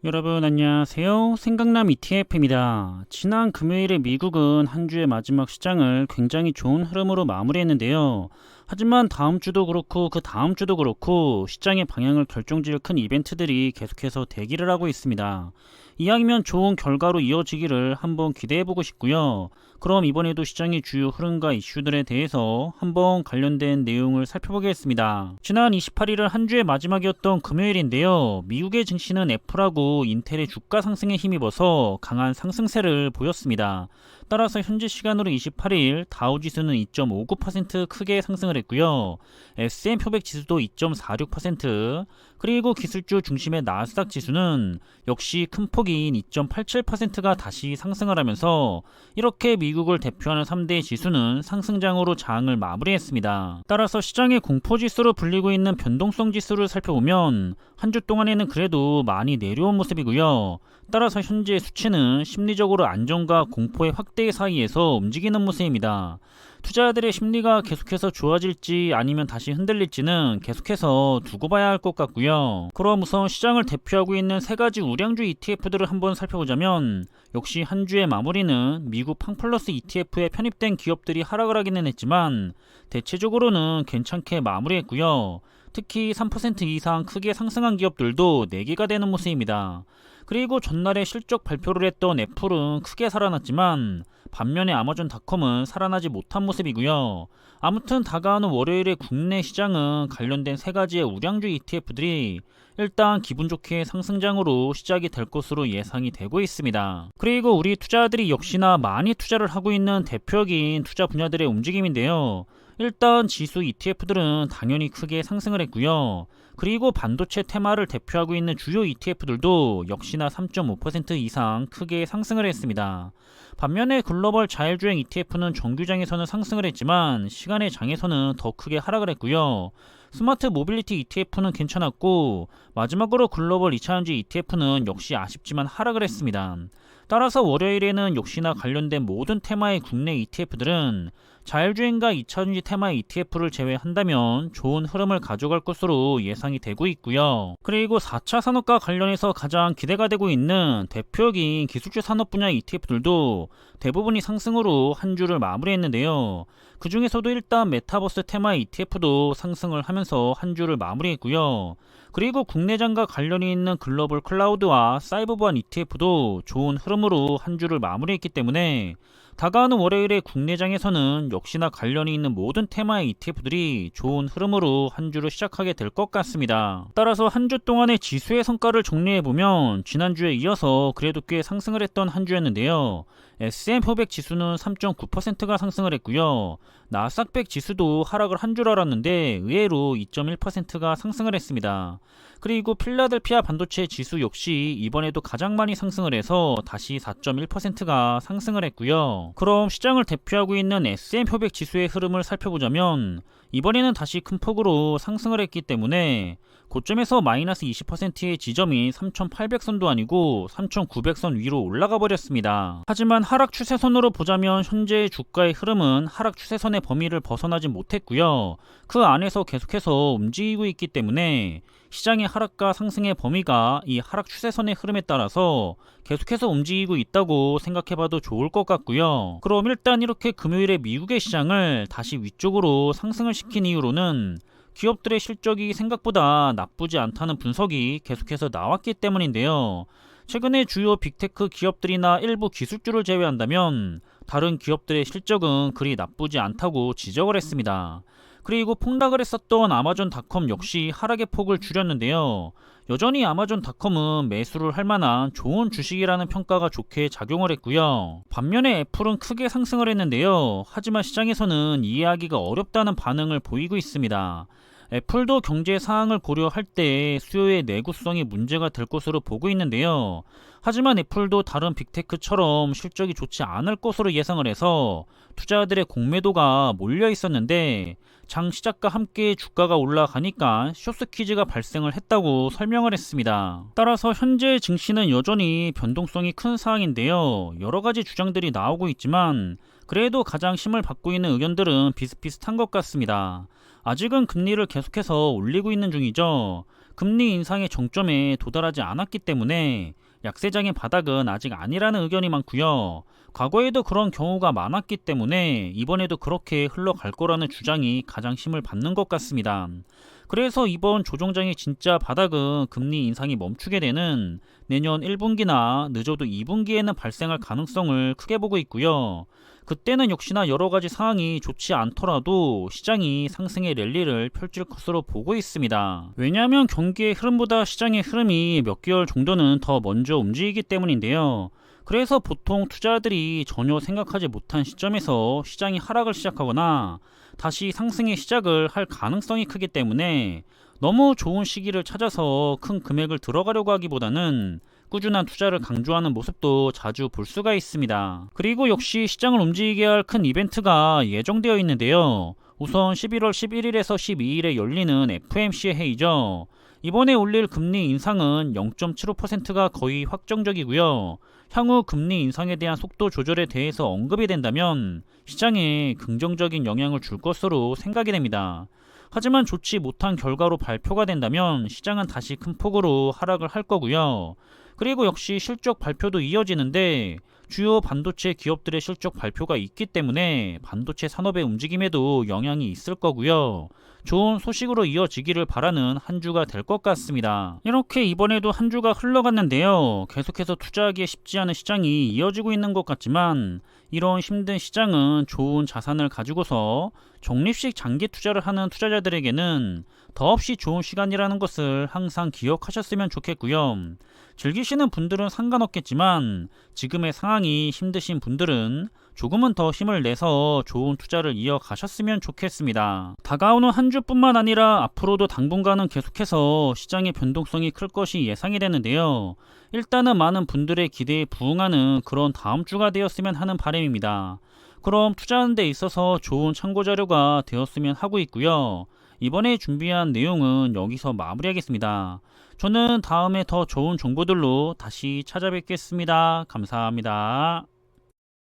여러분 안녕하세요. 생강남 ETF입니다. 지난 금요일에 미국은 한 주의 마지막 시장을 굉장히 좋은 흐름으로 마무리했는데요. 하지만 다음 주도 그렇고 그 다음 주도 그렇고 시장의 방향을 결정지을 큰 이벤트들이 계속해서 대기를 하고 있습니다. 이왕이면 좋은 결과로 이어지기를 한번 기대해보고 싶고요. 그럼 이번에도 시장의 주요 흐름과 이슈들에 대해서 한번 관련된 내용을 살펴보겠습니다. 지난 28일은 한 주의 마지막이었던 금요일인데요. 미국의 증시는 애플하고 인텔의 주가 상승에 힘입어서 강한 상승세를 보였습니다. 따라서 현지 시간으로 28일 다우지수는 2.59% 크게 상승을 했고요. S&P 500 지수도 2.46%, 그리고 기술주 중심의 나스닥 지수는 역시 큰 폭인 2.87%가 다시 상승을 하면서 이렇게 미국을 대표하는 3대 지수는 상승장으로 장을 마무리했습니다. 따라서 시장의 공포지수로 불리고 있는 변동성 지수를 살펴보면 한 주 동안에는 그래도 많이 내려온 모습이고요. 따라서 현재 수치는 심리적으로 안정과 공포의 확대 사이에서 움직이는 모습입니다. 투자자들의 심리가 계속해서 좋아질지 아니면 다시 흔들릴지는 계속해서 두고 봐야 할 것 같고요. 그럼 우선 시장을 대표하고 있는 세 가지 우량주 ETF들을 한번 살펴보자면 역시 한 주의 마무리는 미국 팡플러스 ETF에 편입된 기업들이 하락을 하기는 했지만 대체적으로는 괜찮게 마무리했고요. 특히 3% 이상 크게 상승한 기업들도 4개가 되는 모습입니다. 그리고 전날에 실적 발표를 했던 애플은 크게 살아났지만 반면에 아마존닷컴은 살아나지 못한 모습이고요. 아무튼 다가오는 월요일의 국내 시장은 관련된 세 가지의 우량주 ETF들이 일단 기분 좋게 상승장으로 시작이 될 것으로 예상이 되고 있습니다. 그리고 우리 투자자들이 역시나 많이 투자를 하고 있는 대표적인 투자 분야들의 움직임인데요. 일단 지수 ETF들은 당연히 크게 상승을 했고요. 그리고 반도체 테마를 대표하고 있는 주요 ETF들도 역시나 3.5% 이상 크게 상승을 했습니다. 반면에 글로벌 자율주행 ETF는 정규장에서는 상승을 했지만 시간의 장에서는 더 크게 하락을 했고요. 스마트 모빌리티 ETF는 괜찮았고 마지막으로 글로벌 2차전지 ETF는 역시 아쉽지만 하락을 했습니다. 따라서 월요일에는 역시나 관련된 모든 테마의 국내 ETF들은 자율주행과 2차전지 테마 ETF를 제외한다면 좋은 흐름을 가져갈 것으로 예상이 되고 있고요. 그리고 4차 산업과 관련해서 가장 기대가 되고 있는 대표적인 기술주 산업 분야 ETF들도 대부분이 상승으로 한 주를 마무리했는데요. 그 중에서도 일단 메타버스 테마 ETF도 상승을 하면서 한 주를 마무리했고요. 그리고 국내장과 관련이 있는 글로벌 클라우드와 사이버 보안 ETF도 좋은 흐름으로 한 주를 마무리했기 때문에 다가오는 월요일에 국내장에서는 역시나 관련이 있는 모든 테마의 ETF들이 좋은 흐름으로 한 주를 시작하게 될 것 같습니다. 따라서 한 주 동안의 지수의 성과를 정리해보면 지난주에 이어서 그래도 꽤 상승을 했던 한 주였는데요. S&P 500 지수는 3.9%가 상승을 했고요. 나스닥 100 지수도 하락을 한 줄 알았는데 의외로 2.1%가 상승을 했습니다. 그리고 필라델피아 반도체 지수 역시 이번에도 가장 많이 상승을 해서 다시 4.1%가 상승을 했고요. 그럼 시장을 대표하고 있는 S&P 500 지수의 흐름을 살펴보자면 이번에는 다시 큰 폭으로 상승을 했기 때문에 고점에서 마이너스 20%의 지점이 3800선도 아니고 3900선 위로 올라가 버렸습니다. 하지만 하락 추세선으로 보자면 현재의 주가의 흐름은 하락 추세선의 범위를 벗어나지 못했고요. 그 안에서 계속해서 움직이고 있기 때문에 시장의 하락과 상승의 범위가 이 하락 추세선의 흐름에 따라서 계속해서 움직이고 있다고 생각해봐도 좋을 것 같고요. 그럼 일단 이렇게 금요일에 미국의 시장을 다시 위쪽으로 상승을 시킨 이유로는 기업들의 실적이 생각보다 나쁘지 않다는 분석이 계속해서 나왔기 때문인데요. 최근에 주요 빅테크 기업들이나 일부 기술주를 제외한다면 다른 기업들의 실적은 그리 나쁘지 않다고 지적을 했습니다. 그리고 폭락을 했었던 아마존닷컴 역시 하락의 폭을 줄였는데요. 여전히 아마존닷컴은 매수를 할 만한 좋은 주식이라는 평가가 좋게 작용을 했고요. 반면에 애플은 크게 상승을 했는데요. 하지만 시장에서는 이해하기가 어렵다는 반응을 보이고 있습니다. 애플도 경제 상황을 고려할 때 수요의 내구성이 문제가 될 것으로 보고 있는데요. 하지만 애플도 다른 빅테크처럼 실적이 좋지 않을 것으로 예상을 해서 투자자들의 공매도가 몰려 있었는데 장 시작과 함께 주가가 올라가니까 숏스퀴즈가 발생을 했다고 설명을 했습니다. 따라서 현재 증시는 여전히 변동성이 큰 상황인데요. 여러가지 주장들이 나오고 있지만 그래도 가장 힘을 받고 있는 의견들은 비슷비슷한 것 같습니다. 아직은 금리를 계속해서 올리고 있는 중이죠. 금리 인상의 정점에 도달하지 않았기 때문에 약세장의 바닥은 아직 아니라는 의견이 많고요. 과거에도 그런 경우가 많았기 때문에 이번에도 그렇게 흘러갈 거라는 주장이 가장 힘을 받는 것 같습니다. 그래서 이번 조정장의 진짜 바닥은 금리 인상이 멈추게 되는 내년 1분기나 늦어도 2분기에는 발생할 가능성을 크게 보고 있고요. 그때는 역시나 여러 가지 상황이 좋지 않더라도 시장이 상승의 랠리를 펼칠 것으로 보고 있습니다. 왜냐하면 경기의 흐름보다 시장의 흐름이 몇 개월 정도는 더 먼저 움직이기 때문인데요. 그래서 보통 투자자들이 전혀 생각하지 못한 시점에서 시장이 하락을 시작하거나 다시 상승의 시작을 할 가능성이 크기 때문에 너무 좋은 시기를 찾아서 큰 금액을 들어가려고 하기보다는 꾸준한 투자를 강조하는 모습도 자주 볼 수가 있습니다. 그리고 역시 시장을 움직이게 할 큰 이벤트가 예정되어 있는데요. 우선 11월 11일에서 12일에 열리는 FOMC의 회의죠. 이번에 올릴 금리 인상은 0.75%가 거의 확정적이고요. 향후 금리 인상에 대한 속도 조절에 대해서 언급이 된다면 시장에 긍정적인 영향을 줄 것으로 생각이 됩니다. 하지만 좋지 못한 결과로 발표가 된다면 시장은 다시 큰 폭으로 하락을 할 거고요. 그리고 역시 실적 발표도 이어지는데 주요 반도체 기업들의 실적 발표가 있기 때문에 반도체 산업의 움직임에도 영향이 있을 거고요. 좋은 소식으로 이어지기를 바라는 한 주가 될 것 같습니다. 이렇게 이번에도 한 주가 흘러갔는데요. 계속해서 투자하기에 쉽지 않은 시장이 이어지고 있는 것 같지만 이런 힘든 시장은 좋은 자산을 가지고서 적립식 장기 투자를 하는 투자자들에게는 더없이 좋은 시간이라는 것을 항상 기억하셨으면 좋겠고요. 즐기시는 분들은 상관없겠지만 지금의 상황이 힘드신 분들은 조금은 더 힘을 내서 좋은 투자를 이어가셨으면 좋겠습니다. 다가오는 한 주뿐만 아니라 앞으로도 당분간은 계속해서 시장의 변동성이 클 것이 예상이 되는데요. 일단은 많은 분들의 기대에 부응하는 그런 다음 주가 되었으면 하는 바람입니다. 그럼 투자하는 데 있어서 좋은 참고 자료가 되었으면 하고 있고요. 이번에 준비한 내용은 여기서 마무리하겠습니다. 저는 다음에 더 좋은 정보들로 다시 찾아뵙겠습니다. 감사합니다.